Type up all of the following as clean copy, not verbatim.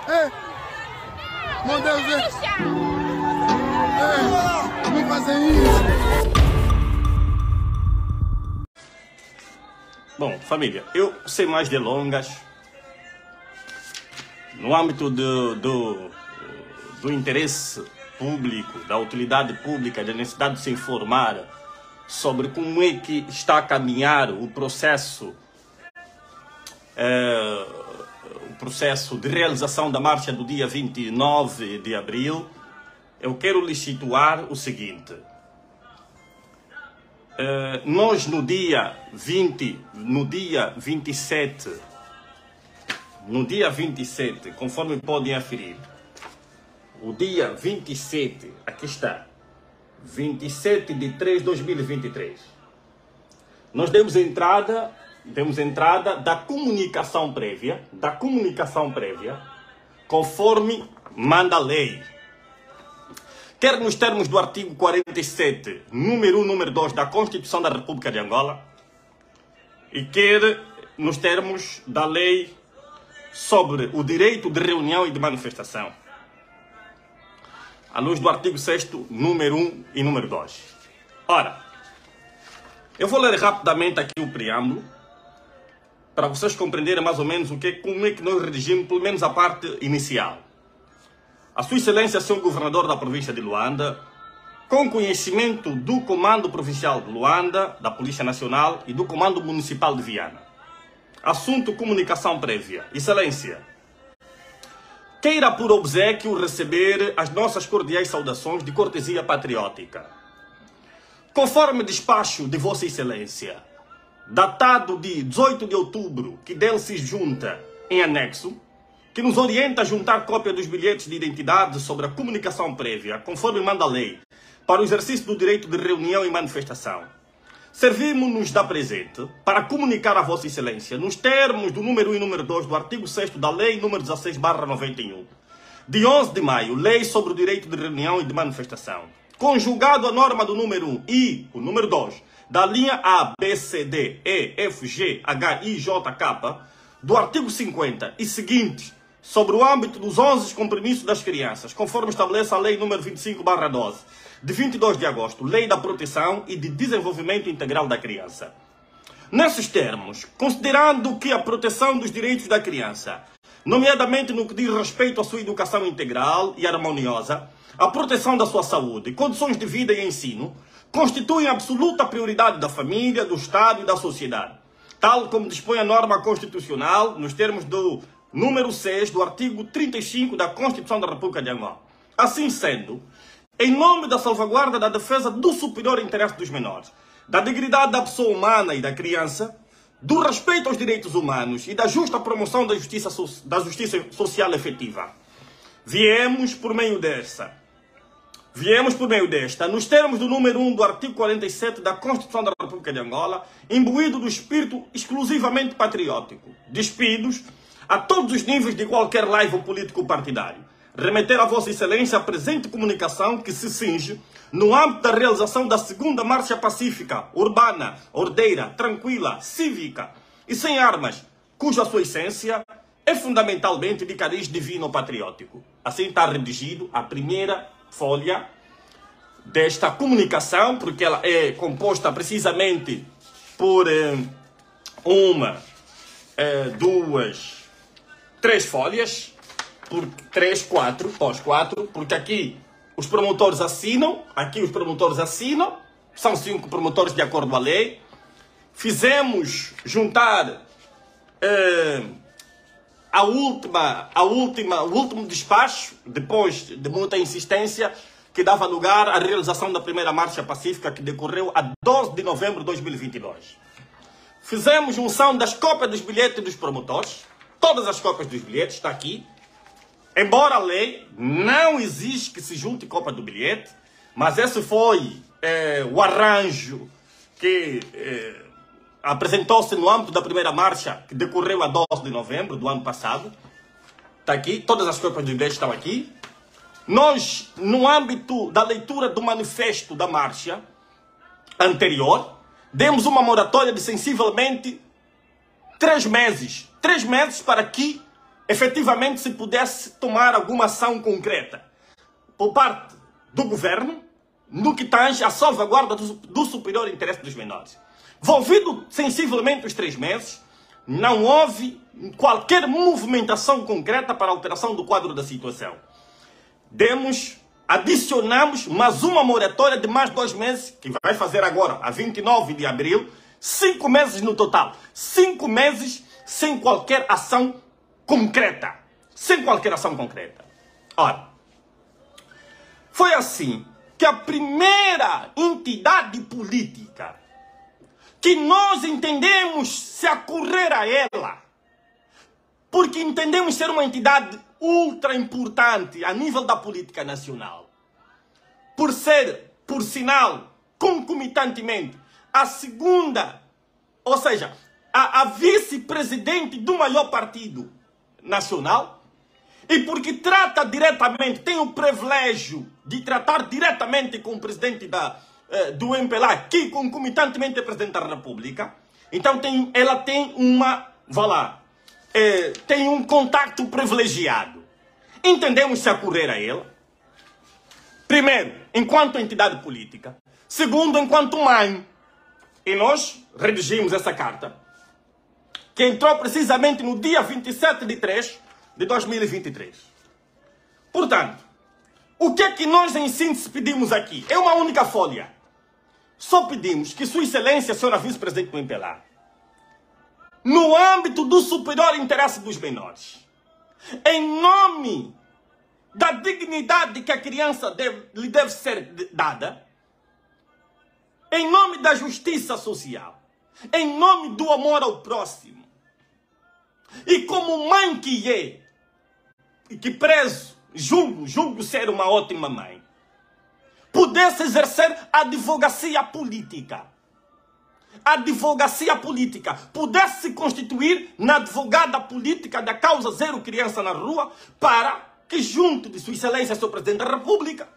É. Meu Deus, não fazem isso. Bom, família, eu sem mais delongas, no âmbito do interesse público, da utilidade pública, da necessidade de se informar sobre como é que está a caminhar o processo de realização da marcha do dia 29 de abril, eu quero lhes situar o seguinte. Nós no dia 27, conforme podem aferir, o dia 27, aqui está, 27 de 3 de 2023, nós demos entrada da comunicação prévia, conforme manda a lei. Quer nos termos do artigo 47, número 1, número 2 da Constituição da República de Angola, e quer nos termos da lei sobre o direito de reunião e de manifestação, à luz do artigo 6º, número 1 e número 2. Ora, eu vou ler rapidamente aqui o preâmbulo, para vocês compreenderem mais ou menos como é que nós redigimos, pelo menos a parte inicial. A Sua Excelência, Sr. Governador da província de Luanda, com conhecimento do Comando Provincial de Luanda, da Polícia Nacional e do Comando Municipal de Viana. Assunto comunicação prévia. Excelência, queira por obséquio receber as nossas cordiais saudações de cortesia patriótica. Conforme despacho de Vossa Excelência, datado de 18 de outubro, que dele se junta em anexo, que nos orienta a juntar cópia dos bilhetes de identidade sobre a comunicação prévia, conforme manda a lei, para o exercício do direito de reunião e manifestação. Servimos-nos da presente para comunicar a Vossa Excelência, nos termos do número 1 e número 2 do artigo 6º da Lei número 16/91, de 11 de maio, Lei sobre o direito de reunião e de manifestação, conjugado a norma do número 1 e o número 2 da linha A, B, C, D, E, F, G, H, I, J, K, do artigo 50 e seguintes, sobre o âmbito dos 11 compromissos das crianças, conforme estabelece a Lei número 25/12, de 22 de agosto, Lei da Proteção e de Desenvolvimento Integral da Criança. Nesses termos, considerando que a proteção dos direitos da criança, nomeadamente no que diz respeito à sua educação integral e harmoniosa, a proteção da sua saúde, condições de vida e ensino, constituem absoluta prioridade da família, do Estado e da sociedade, tal como dispõe a norma constitucional nos termos do número 6 do artigo 35 da Constituição da República de Angola. Assim sendo, em nome da salvaguarda da defesa do superior interesse dos menores, da dignidade da pessoa humana e da criança, do respeito aos direitos humanos e da justa promoção da justiça social efetiva, viemos por meio desta, nos termos do número 1 do artigo 47 da Constituição da República de Angola, imbuído do espírito exclusivamente patriótico, despidos a todos os níveis de qualquer laivo político partidário, remeter a Vossa Excelência a presente comunicação que se cinge no âmbito da realização da segunda marcha pacífica, urbana, ordeira, tranquila, cívica e sem armas, cuja sua essência é fundamentalmente de cariz divino-patriótico. Assim está redigido a primeira folha desta comunicação, porque ela é composta precisamente por três folhas, por 4, porque aqui os promotores assinam, são 5 promotores de acordo com a lei. Fizemos juntar o último despacho, depois de muita insistência, que dava lugar à realização da primeira marcha pacífica, que decorreu a 12 de novembro de 2022. Fizemos junção das cópias dos bilhetes dos promotores, todas as cópias dos bilhetes, está aqui. Embora a lei não exige que se junte cópia do bilhete, mas esse foi o arranjo que apresentou-se no âmbito da primeira marcha, que decorreu a 12 de novembro do ano passado. Está aqui, todas as cópias do bilhete estão aqui. Nós, no âmbito da leitura do manifesto da marcha anterior, demos uma moratória de sensivelmente 3 meses. 3 meses para que efetivamente se pudesse tomar alguma ação concreta por parte do governo no que tange à salvaguarda do superior interesse dos menores. Volvido sensivelmente os 3 meses, não houve qualquer movimentação concreta para a alteração do quadro da situação. Adicionamos mais uma moratória de mais 2 meses, que vai fazer agora, a 29 de abril, 5 meses no total. 5 meses sem qualquer ação concreta. Sem qualquer ação concreta. Ora, foi assim que a primeira entidade política que nós entendemos se acorrer a ela, porque entendemos ser uma entidade ultra importante a nível da política nacional, por ser, por sinal, concomitantemente, a segunda, ou seja, a vice-presidente do maior partido nacional, e porque trata diretamente, tem o privilégio de tratar diretamente com o presidente do MPLA, que concomitantemente é presidente da República. Então ela tem tem um contato privilegiado. Entendemos se acorrer a ela. Primeiro, enquanto entidade política. Segundo, enquanto mãe. E nós redigimos essa carta, que entrou precisamente no dia 27 de 3 de 2023. Portanto, o que é que nós em síntese pedimos aqui? É uma única folha. Só pedimos que Sua Excelência, Senhora Vice-Presidente do MPLA, no âmbito do superior interesse dos menores, em nome da dignidade que a criança lhe deve ser dada, em nome da justiça social, em nome do amor ao próximo, e como mãe que é, e que prezo, julgo ser uma ótima mãe, pudesse exercer a advocacia política. A advocacia política pudesse se constituir na advogada política da causa Zero Criança na Rua, para que, junto de Sua Excelência, Sr. Presidente da República,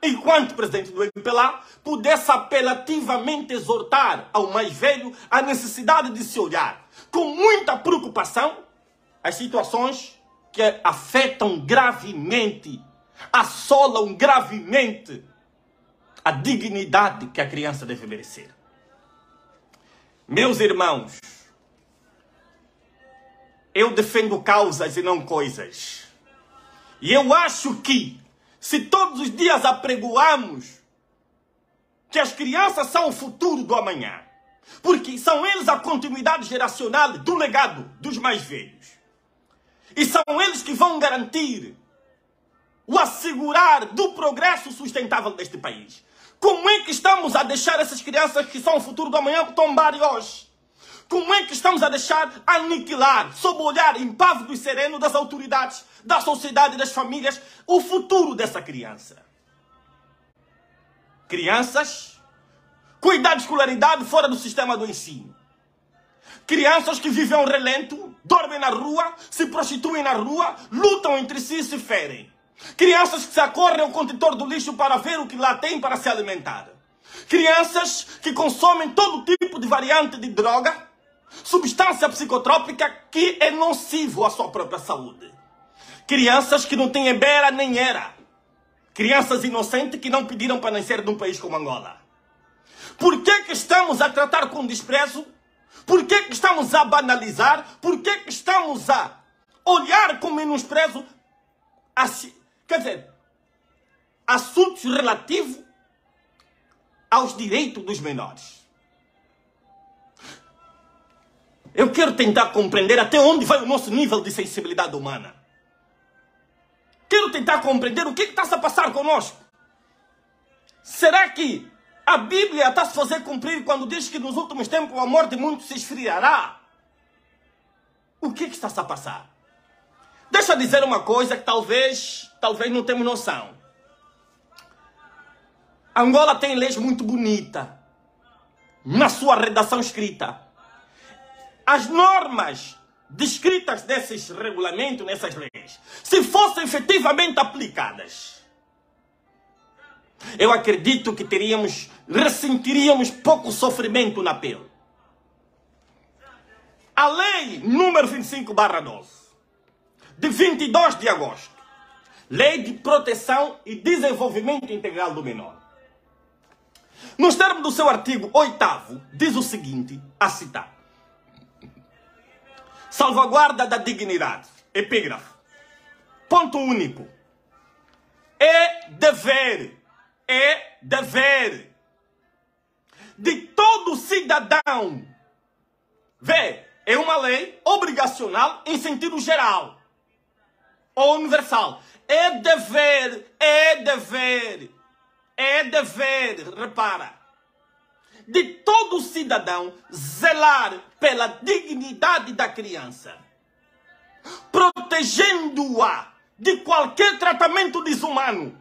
enquanto Presidente do MPLA, pudesse apelativamente exortar ao mais velho a necessidade de se olhar com muita preocupação as situações que afetam gravemente, assolam gravemente a dignidade que a criança deve merecer. Meus irmãos, eu defendo causas e não coisas. E eu acho que, se todos os dias apregoamos que as crianças são o futuro do amanhã, porque são eles a continuidade geracional do legado dos mais velhos, e são eles que vão garantir o assegurar do progresso sustentável deste país, como é que estamos a deixar essas crianças que são o futuro do amanhã tombarem hoje? Como é que estamos a deixar aniquilar, sob o olhar impávido e sereno das autoridades, da sociedade e das famílias, o futuro dessa criança? Crianças com idade de escolaridade fora do sistema do ensino. Crianças que vivem ao relento, dormem na rua, se prostituem na rua, lutam entre si e se ferem. Crianças que se acorrem ao contentor do lixo para ver o que lá tem para se alimentar. Crianças que consomem todo tipo de variante de droga, substância psicotrópica que é nocivo à sua própria saúde. Crianças que não têm beira nem era. Crianças inocentes que não pediram para nascer num país como Angola. Por que estamos a tratar com desprezo? Por que estamos a banalizar? Por que estamos a olhar com menosprezo assuntos relativos aos direitos dos menores? Eu quero tentar compreender até onde vai o nosso nível de sensibilidade humana. Quero tentar compreender o que está a passar conosco. Será que a Bíblia está a se fazer cumprir quando diz que nos últimos tempos o amor de muitos se esfriará? O que está a passar? Deixa eu dizer uma coisa que talvez não temos noção. Angola tem leis muito bonitas na sua redação escrita. As normas descritas nesses regulamentos, nessas leis, se fossem efetivamente aplicadas, eu acredito que ressentiríamos pouco sofrimento na pele. A lei número 25/12 de 22 de agosto. Lei de Proteção e Desenvolvimento Integral do Menor. Nos termos do seu artigo 8º, diz o seguinte, a citar. Salvaguarda da dignidade. Epígrafe. Ponto único. É dever de todo cidadão. Vê, é uma lei obrigacional em sentido geral ou universal. É dever, repara, de todo cidadão zelar pela dignidade da criança, protegendo-a de qualquer tratamento desumano,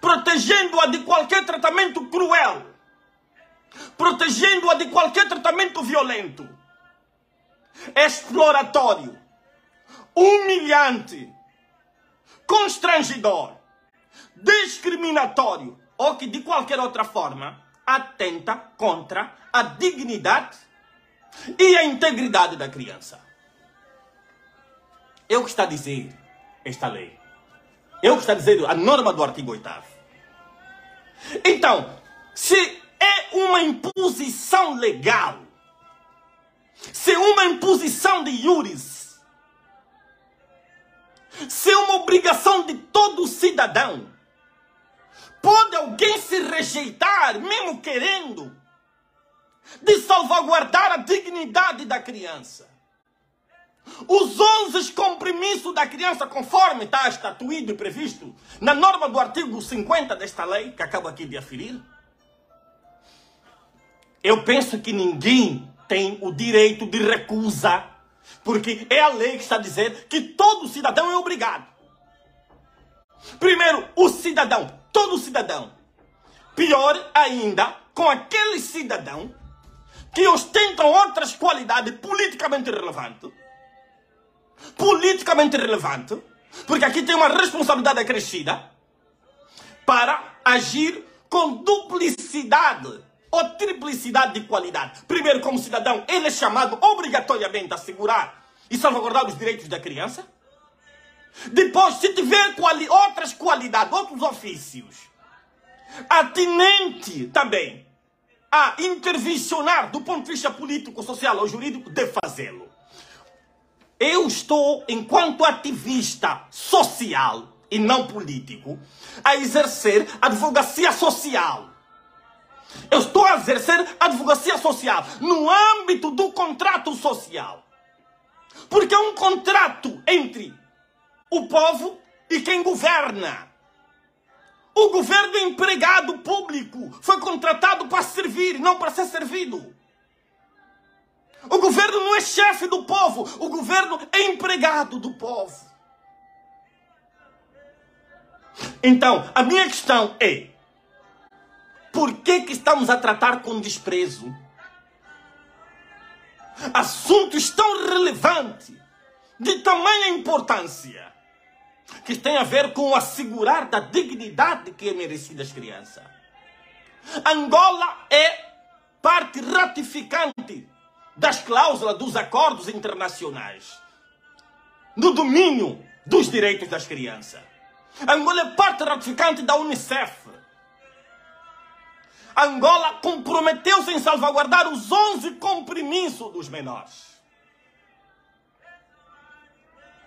protegendo-a de qualquer tratamento cruel, protegendo-a de qualquer tratamento violento, exploratório, humilhante, constrangedor, discriminatório ou que de qualquer outra forma atenta contra a dignidade e a integridade da criança. É o que está a dizer esta lei. É o que está a dizer a norma do artigo 8º. Então, se é uma imposição legal, se é uma imposição de iuris, se é uma obrigação de todo cidadão, pode alguém se rejeitar, mesmo querendo, de salvaguardar a dignidade da criança? Os 11 compromissos da criança, conforme está estatuído e previsto na norma do artigo 50 desta lei, que acabo aqui de aferir, eu penso que ninguém tem o direito de recusa, porque é a lei que está a dizer que todo cidadão é obrigado. Primeiro, o cidadão, todo cidadão. Pior ainda, com aquele cidadão que ostentam outras qualidades politicamente relevantes. Porque aqui tem uma responsabilidade acrescida para agir com duplicidade ou triplicidade de qualidade. Primeiro, como cidadão, ele é chamado obrigatoriamente a assegurar e salvaguardar os direitos da criança. Depois, se tiver outras qualidades, outros ofícios, atinente também a intervencionar do ponto de vista político, social ou jurídico, de fazê-lo. Eu estou, enquanto ativista social e não político, a exercer a advocacia social. Eu estou a exercer a advocacia social no âmbito do contrato social. Porque é um contrato entre o povo e quem governa. O governo é empregado público, foi contratado para servir, não para ser servido. O governo não é chefe do povo, o governo é empregado do povo. Então, a minha questão é, por que estamos a tratar com desprezo assuntos tão relevantes, de tamanha importância, que tem a ver com o assegurar da dignidade que é merecida às crianças? Angola é parte ratificante das cláusulas dos acordos internacionais no domínio dos direitos das crianças. Angola é parte ratificante da Unicef. Angola comprometeu-se em salvaguardar os 11 compromissos dos menores.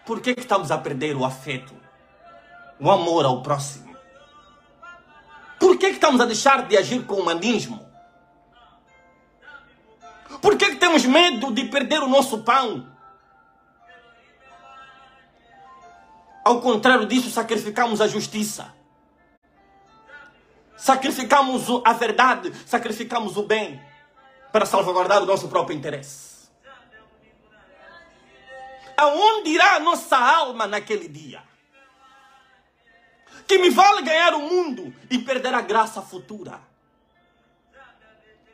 Por que estamos a perder o afeto, o amor ao próximo? Por que estamos a deixar de agir com humanismo? Por que temos medo de perder o nosso pão? Ao contrário disso, sacrificamos a justiça. Sacrificamos a verdade, sacrificamos o bem para salvaguardar o nosso próprio interesse. Aonde irá a nossa alma naquele dia? Que me vale ganhar o mundo e perder a graça futura?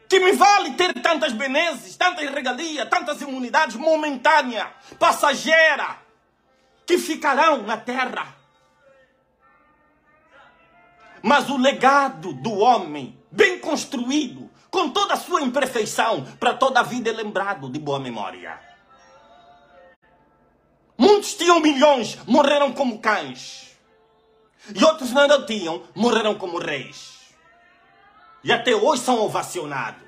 Que me vale ter tantas benesses, tantas regalias, tantas imunidades momentâneas, passageiras, que ficarão na terra? Mas o legado do homem, bem construído, com toda a sua imperfeição, para toda a vida é lembrado de boa memória. Muitos tinham milhões, morreram como cães. E outros não tinham, morreram como reis. E até hoje são ovacionados.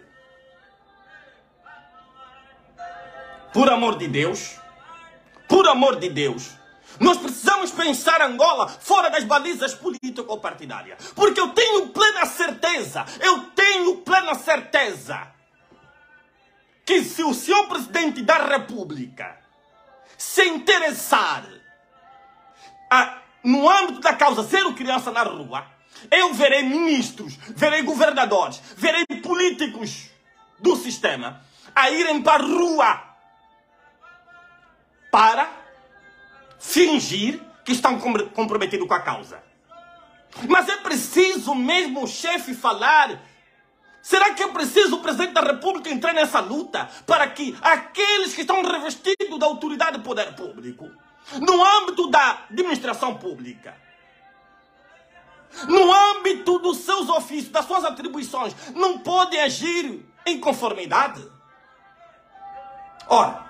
Por amor de Deus, nós precisamos pensar Angola fora das balizas político-partidárias. Porque eu tenho plena certeza que se o senhor Presidente da República se interessar no âmbito da causa Zero Criança na Rua, eu verei ministros, verei governadores, verei políticos do sistema a irem para a rua para fingir que estão comprometidos com a causa. Mas é preciso mesmo o chefe falar? Será que é preciso o Presidente da República entrar nessa luta para que aqueles que estão revestidos da autoridade do poder público, no âmbito da administração pública, no âmbito dos seus ofícios, das suas atribuições, não podem agir em conformidade? Ora,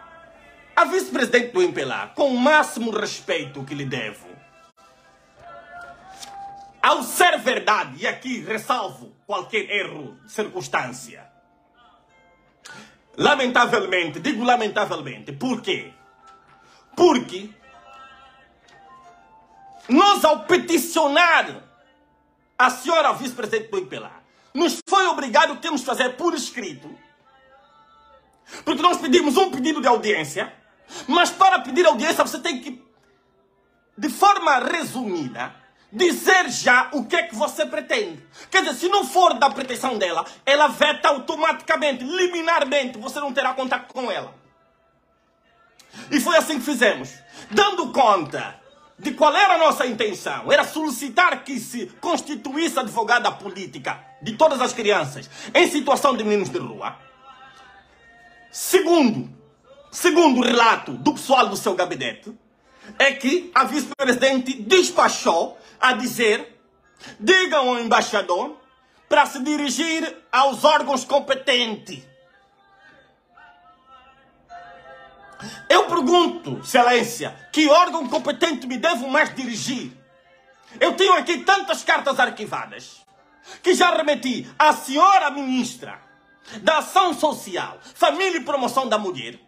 a vice-presidente do MPLA, com o máximo respeito que lhe devo, ao ser verdade, e aqui ressalvo qualquer erro de circunstância, lamentavelmente, digo lamentavelmente, por quê? Porque nós, ao peticionar a senhora vice-presidente do MPLA, nos foi obrigado, temos que fazer por escrito, porque nós pedimos um pedido de audiência, mas para pedir audiência você tem que, de forma resumida, dizer já o que é que você pretende. Quer dizer, se não for da pretensão dela, ela veta automaticamente, liminarmente, você não terá contato com ela. E foi assim que fizemos. Dando conta de qual era a nossa intenção, era solicitar que se constituísse advogada política de todas as crianças em situação de meninos de rua. Segundo o relato do pessoal do seu gabinete, é que a vice-presidente despachou a dizer: digam ao embaixador para se dirigir aos órgãos competentes. Eu pergunto, excelência, que órgão competente me devo mais dirigir? Eu tenho aqui tantas cartas arquivadas que já remeti à senhora ministra da Ação Social, Família e Promoção da Mulher,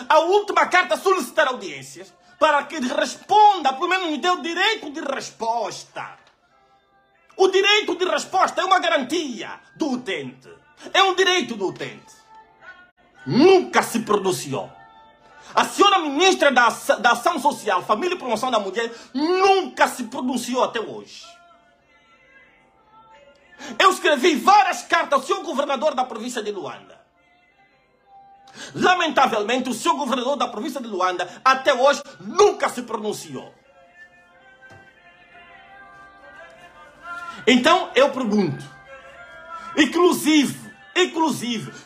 a última carta solicitar audiências para que responda, pelo menos me dê o direito de resposta. O direito de resposta é uma garantia do utente. É um direito do utente. Nunca se pronunciou. A senhora ministra da Ação Social, Família e Promoção da Mulher nunca se pronunciou até hoje. Eu escrevi várias cartas ao senhor governador da província de Luanda. Lamentavelmente, o senhor governador da província de Luanda até hoje nunca se pronunciou. Então eu pergunto, inclusive,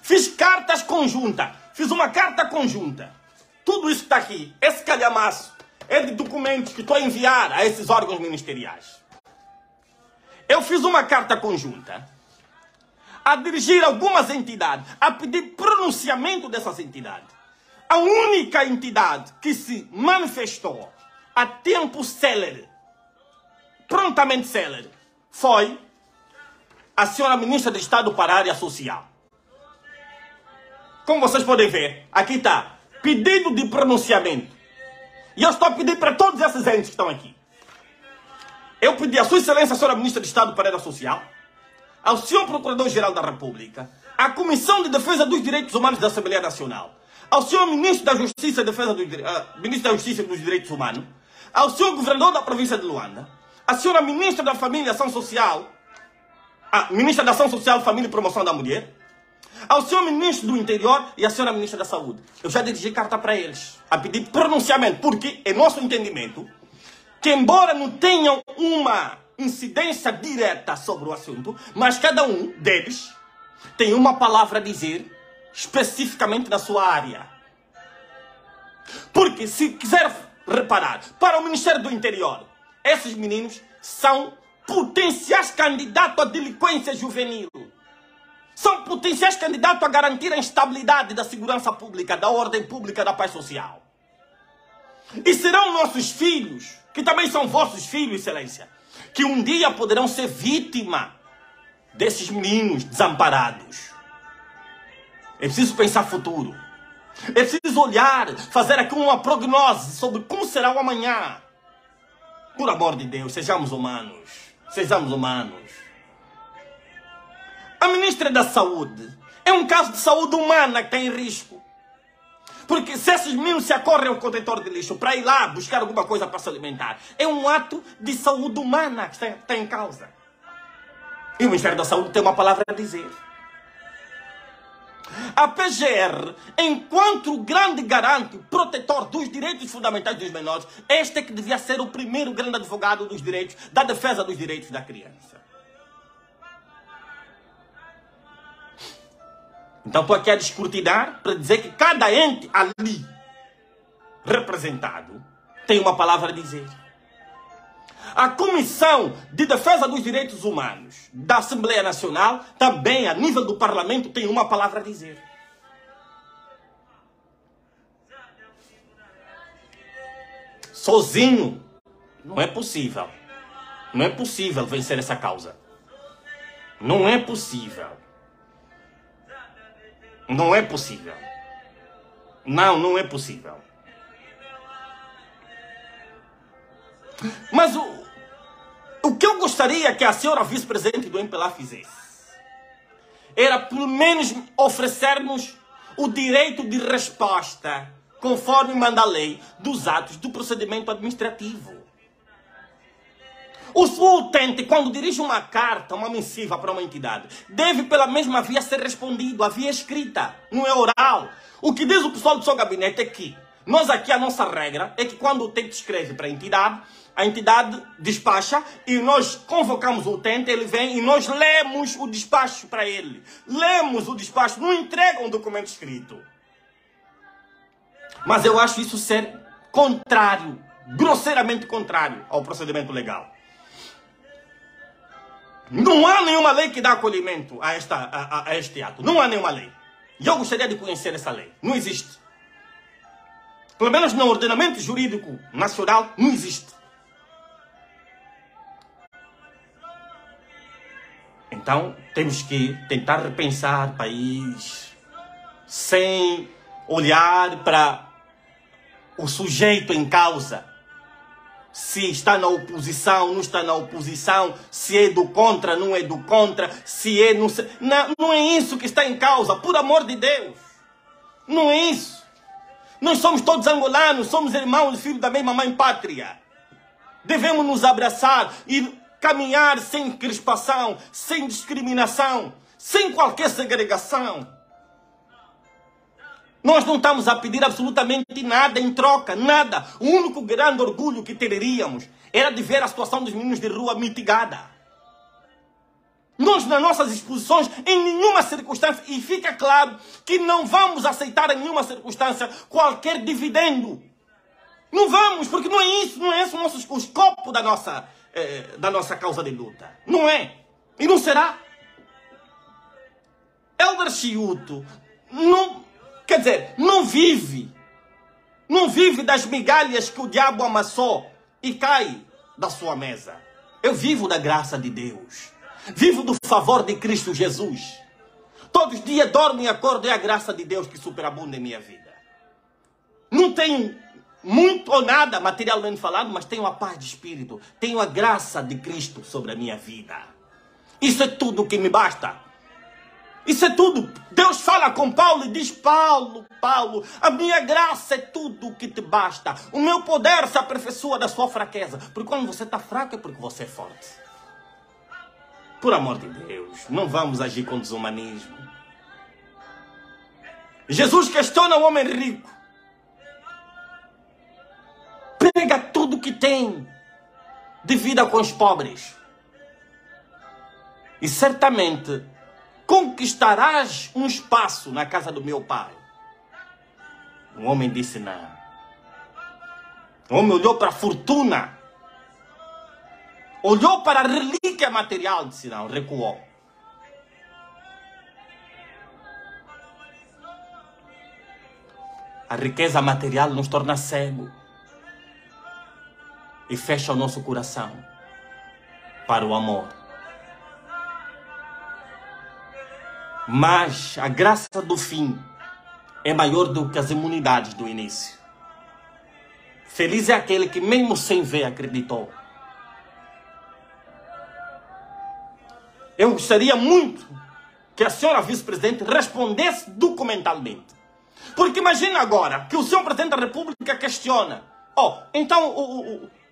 fiz cartas conjuntas, fiz uma carta conjunta. Tudo isso que está aqui, esse calhamaço, é de documentos que estou a enviar a esses órgãos ministeriais. Eu fiz uma carta conjunta a dirigir algumas entidades, a pedir pronunciamento dessas entidades. A única entidade que se manifestou a tempo célere, prontamente célere, foi a senhora ministra de Estado para a área social. Como vocês podem ver, aqui está, pedido de pronunciamento. E eu estou a pedir para todos esses entes que estão aqui. Eu pedi à sua excelência, a senhora ministra de Estado para a área social, ao senhor Procurador-Geral da República, à Comissão de Defesa dos Direitos Humanos da Assembleia Nacional, ao senhor Ministro da Justiça e Ministro da Justiça e dos Direitos Humanos, ao senhor Governador da Província de Luanda, à senhora Ministra da Família e Ação Social, a Ministra da Ação Social, Família e Promoção da Mulher, ao senhor Ministro do Interior e à senhora Ministra da Saúde. Eu já dirigi carta para eles, a pedir pronunciamento, porque é nosso entendimento que, embora não tenham uma incidência direta sobre o assunto, mas cada um deles tem uma palavra a dizer especificamente na sua área. Porque, se quiser reparar, para o Ministério do Interior, esses meninos são potenciais candidatos à delinquência juvenil. São potenciais candidatos a garantir a instabilidade da segurança pública, da ordem pública, da paz social. E serão nossos filhos, que também são vossos filhos, excelência, que um dia poderão ser vítima desses meninos desamparados. É preciso pensar futuro. É preciso olhar, fazer aqui uma prognose sobre como será o amanhã. Por amor de Deus, sejamos humanos. Sejamos humanos. A ministra da Saúde é um caso de saúde humana que está em risco. Porque se esses meninos se acorrem ao contentor de lixo para ir lá buscar alguma coisa para se alimentar, é um ato de saúde humana que está em causa. E o Ministério da Saúde tem uma palavra a dizer. A PGR, enquanto grande garante, protetor dos direitos fundamentais dos menores, este é que devia ser o primeiro grande advogado dos direitos, da defesa dos direitos da criança. Então estou aqui a descortinar para dizer que cada ente ali representado tem uma palavra a dizer. A Comissão de Defesa dos Direitos Humanos da Assembleia Nacional, também a nível do Parlamento, tem uma palavra a dizer. Sozinho não é possível. Não é possível vencer essa causa. Não é possível. Não é possível. Não é possível. Mas o que eu gostaria que a senhora vice-presidente do MPLA fizesse era pelo menos oferecer-nos o direito de resposta, conforme manda a lei, dos atos do procedimento administrativo. O seu utente, quando dirige uma carta, uma missiva para uma entidade, deve pela mesma via ser respondido, a via escrita, não é oral. O que diz o pessoal do seu gabinete é que nós aqui, a nossa regra é que quando o utente escreve para a entidade despacha e nós convocamos o utente, ele vem e nós lemos o despacho para ele. Lemos o despacho, não entregam um documento escrito. Mas eu acho isso ser contrário, grosseiramente contrário ao procedimento legal. Não há nenhuma lei que dá acolhimento a este ato. Não há nenhuma lei. E eu gostaria de conhecer essa lei. Não existe. Pelo menos no ordenamento jurídico nacional, não existe. Então, temos que tentar repensar o país sem olhar para o sujeito em causa. Se está na oposição, não está na oposição, se é do contra, não é do contra, se é... Não é isso que está em causa, por amor de Deus. Não é isso. Nós somos todos angolanos, somos irmãos e filhos da mesma mãe pátria. Devemos nos abraçar e caminhar sem crispação, sem discriminação, sem qualquer segregação. Nós não estamos a pedir absolutamente nada em troca, nada. O único grande orgulho que teríamos era de ver a situação dos meninos de rua mitigada. Nós, nas nossas exposições, em nenhuma circunstância, e fica claro que não vamos aceitar em nenhuma circunstância qualquer dividendo. Não vamos, porque não é isso, não é esse o escopo da nossa causa de luta. Não é. E não será. Elder Chiuto não... Quer dizer, não vive das migalhas que o diabo amassou e cai da sua mesa. Eu vivo da graça de Deus. Vivo do favor de Cristo Jesus. Todos os dias dormo e acordo, é a graça de Deus que superabunda em minha vida. Não tenho muito ou nada materialmente falando, mas tenho a paz de espírito. Tenho a graça de Cristo sobre a minha vida. Isso é tudo que me basta. Isso é tudo. Deus fala com Paulo e diz: Paulo, a minha graça é tudo o que te basta. O meu poder se aperfeiçoa da sua fraqueza. Porque quando você está fraco é porque você é forte. Por amor de Deus, não vamos agir com desumanismo. Jesus questiona o homem rico. Pega tudo que tem, divida com os pobres. E certamente conquistarás um espaço na casa do meu pai. O homem disse não. O homem olhou para a fortuna. Olhou para a relíquia material, disse não, recuou. A riqueza material nos torna cego. e fecha o nosso coração para o amor. Mas a graça do fim é maior do que as imunidades do início. Feliz é aquele que mesmo sem ver acreditou. Eu gostaria muito que a senhora vice-presidente respondesse documentalmente. Porque imagina agora que o senhor presidente da República questiona. Então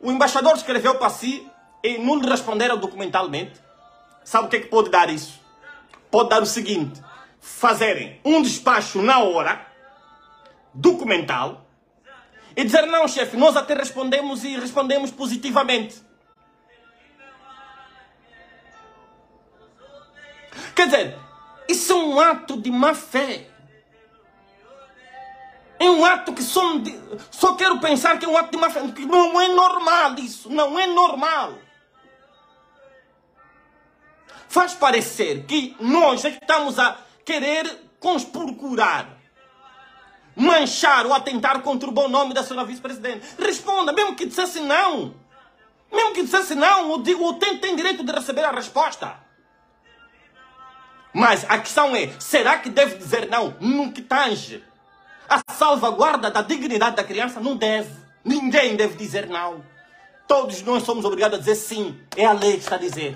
o embaixador escreveu para si e não lhe responderam documentalmente. Sabe o que é que pode dar isso? Pode dar o seguinte: fazerem um despacho na hora, documental, e dizer: não, chefe, nós até respondemos e respondemos positivamente. Quer dizer, isso é um ato de má fé. É um ato que só quero pensar que é um ato de má fé. Que não é normal isso, não é normal. Faz parecer que nós estamos a querer conspurcurar, manchar ou atentar contra o bom nome da senhora vice-presidente. Responda, mesmo que dissesse não. Mesmo que dissesse não, o utente tem direito de receber a resposta. Mas a questão é, será que deve dizer não no que tange a salvaguarda da dignidade da criança? Não deve. Ninguém deve dizer não. Todos nós somos obrigados a dizer sim. É a lei que está a dizer.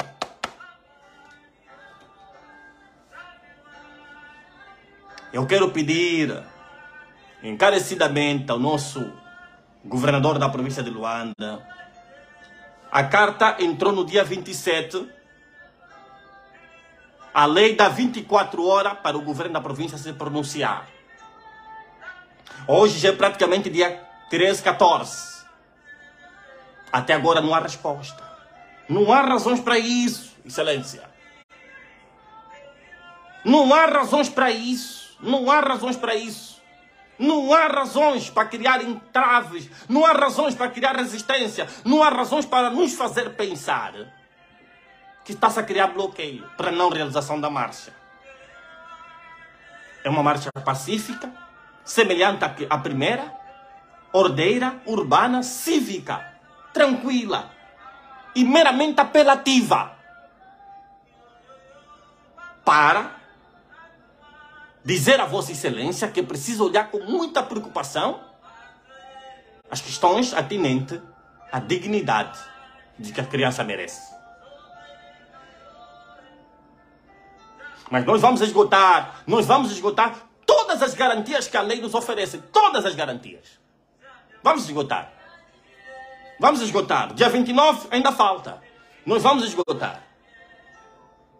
Eu quero pedir encarecidamente ao nosso governador da província de Luanda. A carta entrou no dia 27. A lei dá 24 horas para o governo da província se pronunciar. Hoje já é praticamente dia 13, 14. Até agora não há resposta. Não há razões para isso, Excelência. Não há razões para isso. Não há razões para isso. Não há razões para criar entraves. Não há razões para criar resistência. Não há razões para nos fazer pensar que está-se a criar bloqueio para a não realização da marcha. É uma marcha pacífica, semelhante à primeira, ordeira, urbana, cívica, tranquila e meramente apelativa, para dizer a Vossa Excelência que precisa olhar com muita preocupação as questões atinentes à dignidade de que a criança merece. Mas nós vamos esgotar todas as garantias que a lei nos oferece. Todas as garantias. Vamos esgotar. Vamos esgotar. Dia 29 ainda falta. Nós vamos esgotar.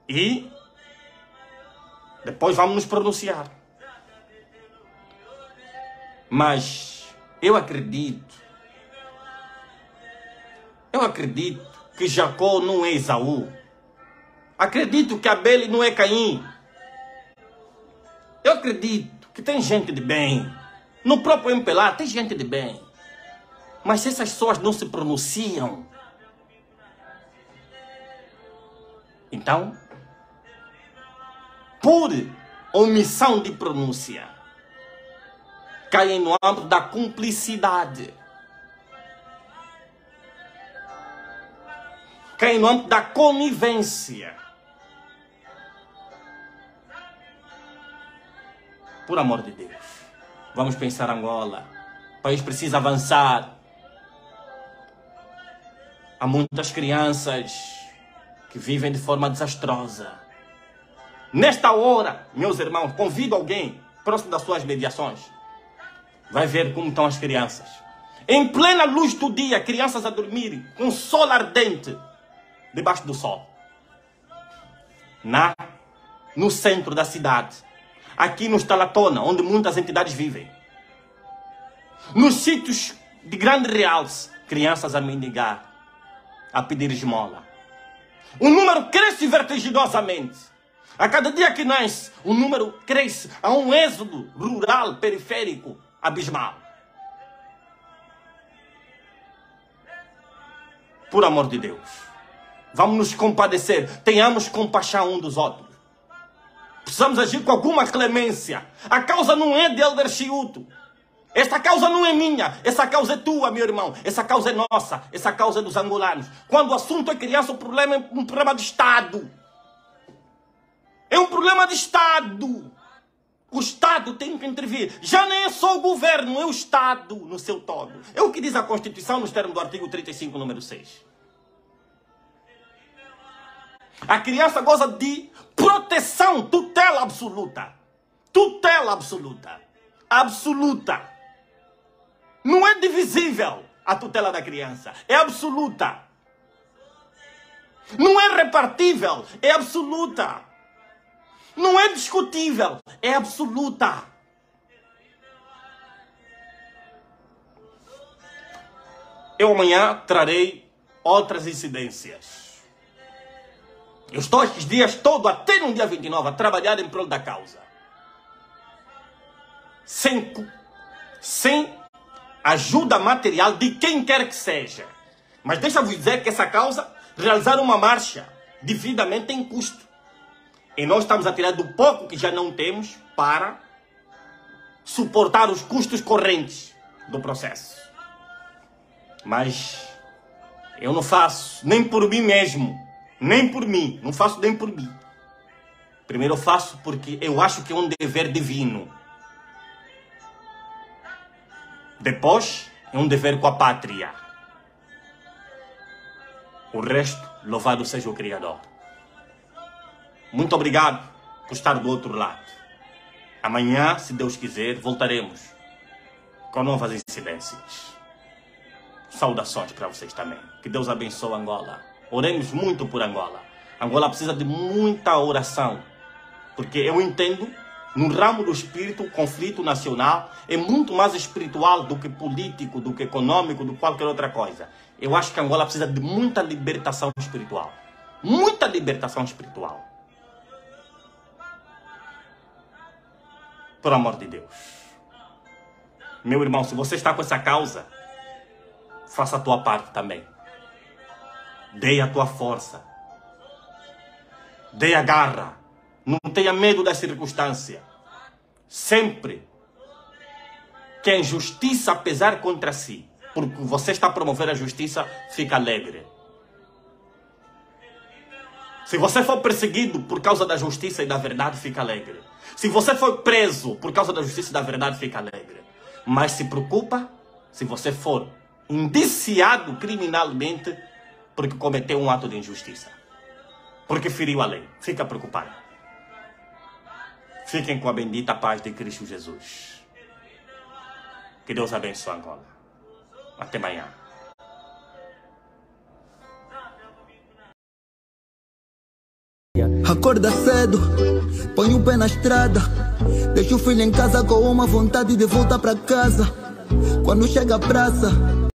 E depois vamos nos pronunciar. Mas eu acredito que Jacó não é Esaú. Acredito que Abel não é Caim. Eu acredito que tem gente de bem. No próprio MPLA tem gente de bem. Mas se essas pessoas não se pronunciam, então, por omissão de pronúncia, caem no âmbito da cumplicidade. Caem no âmbito da conivência. Por amor de Deus, vamos pensar Angola. O país precisa avançar. Há muitas crianças que vivem de forma desastrosa. Nesta hora, meus irmãos, convido alguém próximo das suas mediações. Vai ver como estão as crianças. Em plena luz do dia, crianças a dormir com sol ardente debaixo do sol. No centro da cidade. Aqui no Talatona, onde muitas entidades vivem. Nos sítios de grande realce, crianças a mendigar, a pedir esmola. O número cresce vertiginosamente. A cada dia que nasce, o número cresce a um êxodo rural, periférico, abismal. Por amor de Deus, vamos nos compadecer, tenhamos compaixão um dos outros. Precisamos agir com alguma clemência. A causa não é de Helder Chiuto, Essa causa não é minha, essa causa é tua, meu irmão. Essa causa é nossa, essa causa é dos angolanos. Quando o assunto é criança, o problema é um problema de Estado. É um problema de Estado. O Estado tem que intervir. Já nem é só o governo, é o Estado no seu todo. É o que diz a Constituição nos termos do artigo 35, número 6. A criança goza de proteção, tutela absoluta. Tutela absoluta. Absoluta. Não é divisível a tutela da criança. É absoluta. Não é repartível. É absoluta. Não é discutível. É absoluta. Eu amanhã trarei outras incidências. Eu estou estes dias todos, até no dia 29, a trabalhar em prol da causa. Sem ajuda material de quem quer que seja. Mas deixa-vos dizer que essa causa, realizar uma marcha devidamente tem custo. E nós estamos a tirar do pouco que já não temos para suportar os custos correntes do processo. Mas eu não faço nem por mim mesmo, nem por mim, não faço nem por mim. Primeiro eu faço porque eu acho que é um dever divino. Depois, é um dever com a pátria. O resto, louvado seja o Criador. Muito obrigado por estar do outro lado. Amanhã, se Deus quiser, voltaremos com novas incidências. Saudações para vocês também. Que Deus abençoe Angola. Oremos muito por Angola. Angola precisa de muita oração. Porque eu entendo, no ramo do espírito, o conflito nacional é muito mais espiritual do que político, do que econômico, do que qualquer outra coisa. Eu acho que Angola precisa de muita libertação espiritual. Muita libertação espiritual. Por amor de Deus. Meu irmão, se você está com essa causa, faça a tua parte também. Dê a tua força. Dê a garra. Não tenha medo da circunstância. Sempre que a injustiça pesar contra si, porque você está a promover a justiça, fica alegre. Se você for perseguido por causa da justiça e da verdade, fica alegre. Se você for preso por causa da justiça e da verdade, fica alegre. Mas se preocupa se você for indiciado criminalmente porque cometeu um ato de injustiça, porque feriu a lei. Fica preocupado. Fiquem com a bendita paz de Cristo Jesus. Que Deus abençoe Angola. Até amanhã. Acorda cedo, põe o pé na estrada, deixa o filho em casa com uma vontade de voltar pra casa. Quando chega a praça,